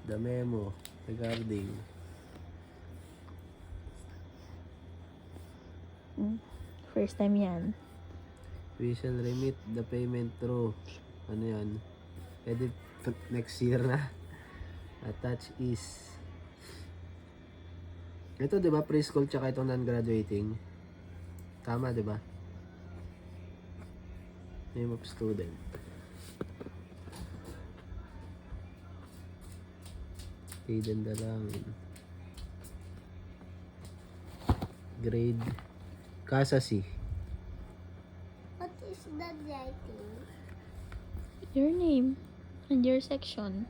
the memo regarding First time yan. we shall remit the payment through ano yan, edit next year na. Attach is ito, di ba, preschool tsaka itong non-graduating, tama, di ba? Name of student, Aiden Dalangin, grade Casa C. What is that writing? Your name and your section.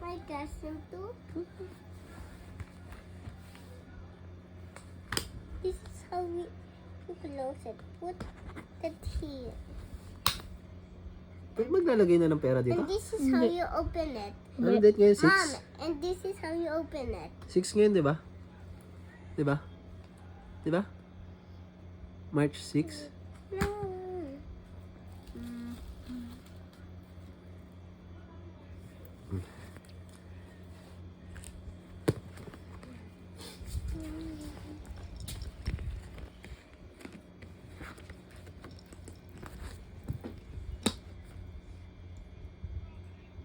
My cousin too? This is how we close it. Put that here. Pwede maglalagay na ng pera dito? And this is how you open it. Ano date ngayon? 6? Mom, and this is how you open it. 6 ngayon, di ba? Di ba? Di ba? March 6? No.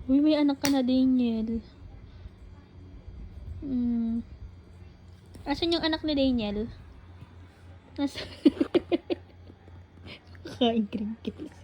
Uy, may anak ka na, Daniel. Asan yung anak ni Daniel? Nasa... Kakain crinkles.